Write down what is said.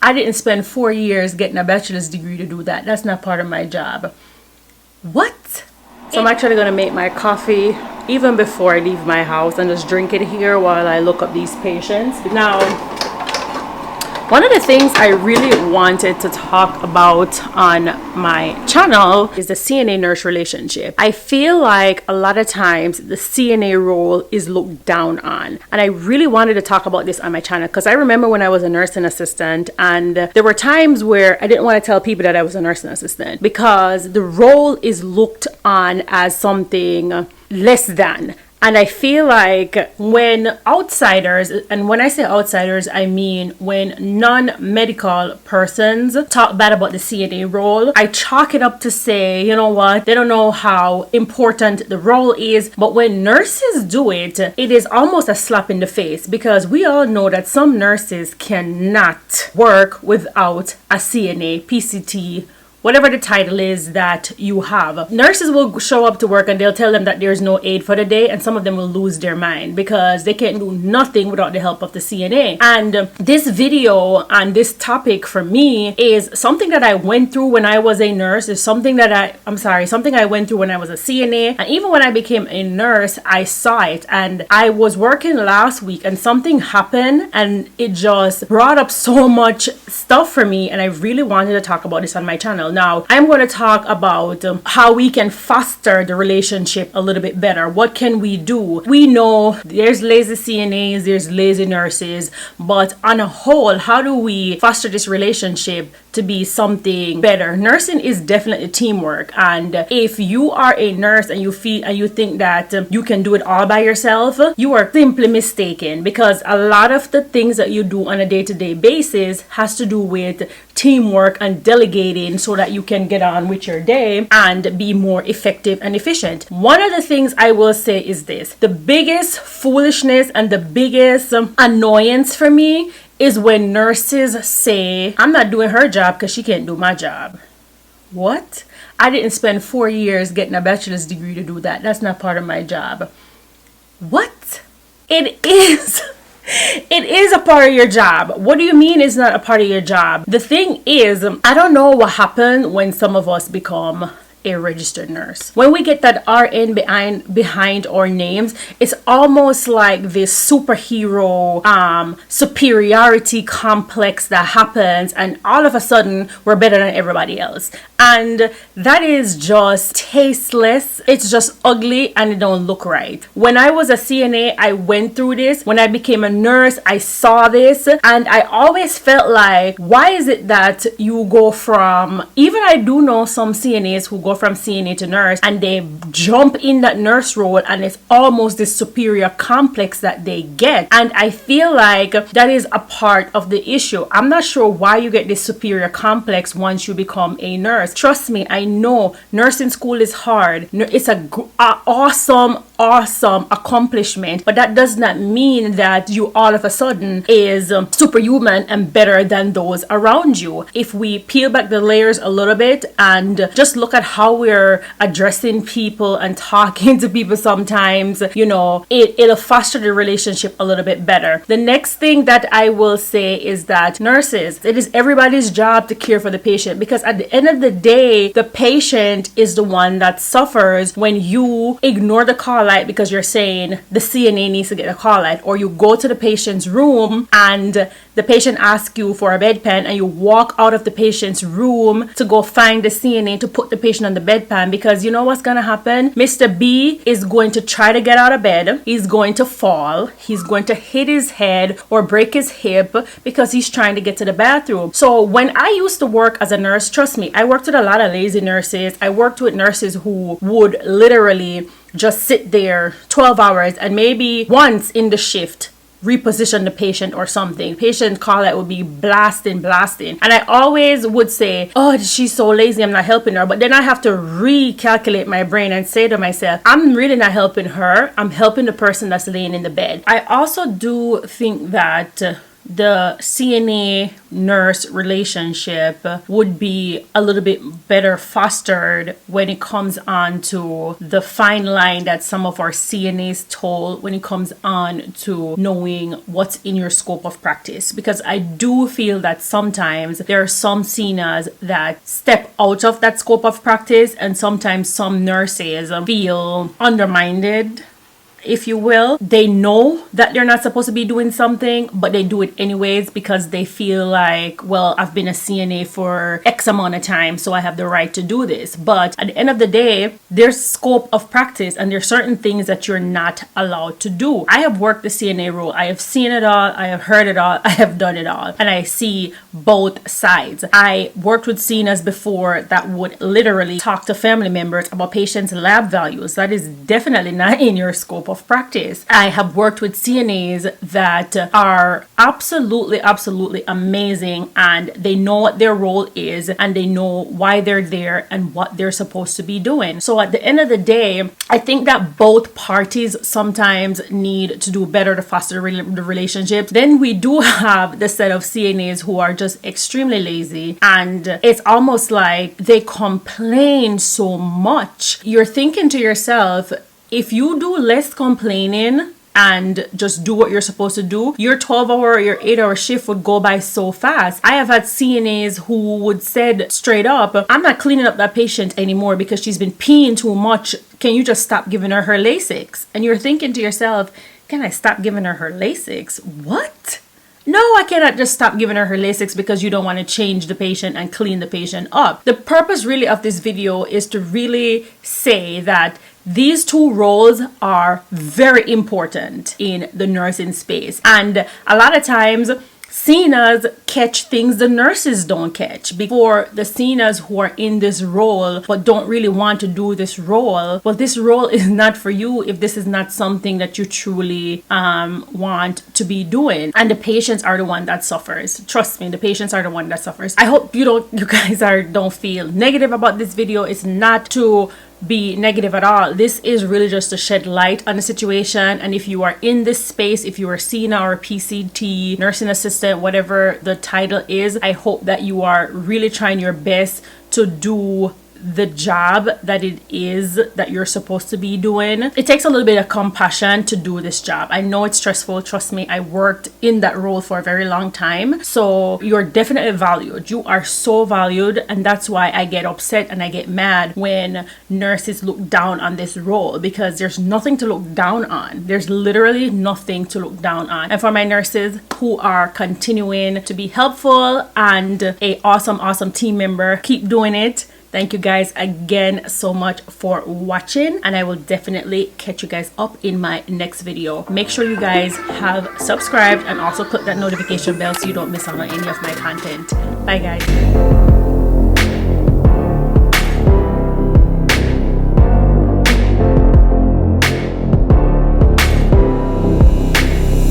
I didn't spend 4 years getting a bachelor's degree to do that. That's not part of my job. What? So I'm actually going to make my coffee even before I leave my house and just drink it here while I look up these patients. Now, one of the things I really wanted to talk about on my channel is the CNA nurse relationship. I feel like a lot of times the CNA role is looked down on. And I really wanted to talk about this on my channel because I remember when I was a nursing assistant and there were times where I didn't want to tell people that I was a nursing assistant because the role is looked on as something less than. And I feel like when outsiders, and when I say outsiders, I mean when non-medical persons talk bad about the CNA role, I chalk it up to say, you know what, they don't know how important the role is. But when nurses do it, it is almost a slap in the face because we all know that some nurses cannot work without a CNA, PCT, whatever the title is that you have. Nurses will show up to work and they'll tell them that there's no aid for the day, and some of them will lose their mind because they can't do nothing without the help of the CNA. And this video and this topic for me is something that I went through when I was a nurse. It's something that something I went through when I was a CNA. And even when I became a nurse, I saw it. And I was working last week and something happened and it just brought up so much stuff for me. And I really wanted to talk about this on my channel. Now, I'm going to talk about how we can foster the relationship a little bit better. What can we do? We know there's lazy CNAs, there's lazy nurses, but on a whole, how do we foster this relationship to be something better? Nursing is definitely teamwork, and if you are a nurse and you think that you can do it all by yourself, you are simply mistaken, because a lot of the things that you do on a day-to-day basis has to do with teamwork and delegating so that you can get on with your day and be more effective and efficient. One of the things I will say is this: the biggest foolishness and the biggest annoyance for me is when nurses say, I'm not doing her job because she can't do my job. What? I didn't spend 4 years getting a bachelor's degree to do that. That's not part of my job. What? It is. It is a part of your job. What do you mean it's not a part of your job? The thing is, I don't know what happened when some of us become a registered nurse. When we get that RN behind our names, it's almost like this superhero superiority complex that happens, and all of a sudden we're better than everybody else. And that is just tasteless. It's just ugly and it don't look right. When I was a CNA, I went through this. When I became a nurse, I saw this, and I always felt like, why is it that you go from, even I do know some CNAs who go from CNA to nurse and they jump in that nurse role, and it's almost this superior complex that they get. And I feel like that is a part of the issue. I'm not sure why you get this superior complex once you become a nurse. Trust me, I know nursing school is hard. It's a awesome accomplishment, but that does not mean that you all of a sudden is superhuman and better than those around you. If we peel back the layers a little bit and just look at how we're addressing people and talking to people sometimes, you know, it'll foster the relationship a little bit better. The next thing that I will say is that nurses, it is everybody's job to care for the patient, because at the end of the day, the patient is the one that suffers when you ignore the call light because you're saying the CNA needs to get a call light, or you go to the patient's room and the patient asks you for a bedpan and you walk out of the patient's room to go find the CNA to put the patient on the bedpan, because you know what's going to happen? Mr. B is going to try to get out of bed. He's going to fall. He's going to hit his head or break his hip because he's trying to get to the bathroom. So when I used to work as a nurse, trust me, I worked with a lot of lazy nurses. I worked with nurses who would literally just sit there 12 hours and maybe once in the shift reposition the patient or something. Patient call out would be blasting. And I always would say, oh, she's so lazy, I'm not helping her. But then I have to recalculate my brain and say to myself, I'm really not helping her. I'm helping the person that's laying in the bed. I also do think that the CNA nurse relationship would be a little bit better fostered when it comes on to the fine line that some of our CNAs told when it comes on to knowing what's in your scope of practice. Because I do feel that sometimes there are some CNAs that step out of that scope of practice, and sometimes some nurses feel undermined, if you will. They know that they're not supposed to be doing something, but they do it anyways because they feel like, well, I've been a CNA for X amount of time, so I have the right to do this. But at the end of the day, there's scope of practice, and there's certain things that you're not allowed to do. I have worked the CNA role. I have seen it all. I have heard it all. I have done it all. And I see both sides. I worked with CNAs before that would literally talk to family members about patients' lab values. That is definitely not in your scope of practice. I have worked with CNAs that are absolutely amazing, and they know what their role is, and they know why they're there and what they're supposed to be doing. So at the end of the day, I think that both parties sometimes need to do better to foster the relationship. Then we do have the set of CNAs who are just extremely lazy, and it's almost like they complain so much. You're thinking to yourself, if you do less complaining and just do what you're supposed to do, your 12-hour or your 8-hour shift would go by so fast. I have had CNAs who would said straight up, I'm not cleaning up that patient anymore because she's been peeing too much. Can you just stop giving her Lasix? And you're thinking to yourself, can I stop giving her Lasix? What? No, I cannot just stop giving her Lasix because you don't want to change the patient and clean the patient up. The purpose really of this video is to really say that these two roles are very important in the nursing space. And a lot of times, CNAs catch things the nurses don't catch. Before the CNAs who are in this role but don't really want to do this role, well, this role is not for you if this is not something that you truly want to be doing. And the patients are the one that suffers. Trust me, the patients are the one that suffers. I hope you guys don't feel negative about this video. It's not to be negative at all. This is really just to shed light on the situation. And if you are in this space, if you are CNA or PCT, nursing assistant, whatever the title is, I hope that you are really trying your best to do the job that it is that you're supposed to be doing. It takes a little bit of compassion to do this job. I know it's stressful. Trust me, I worked in that role for a very long time. So you're definitely valued. You are so valued, and that's why I get upset and I get mad when nurses look down on this role, because there's nothing to look down on. There's literally nothing to look down on. And for my nurses who are continuing to be helpful and a awesome team member, keep doing it. Thank you guys again so much for watching, and I will definitely catch you guys up in my next video. Make sure you guys have subscribed and also click that notification bell so you don't miss out on any of my content. Bye guys.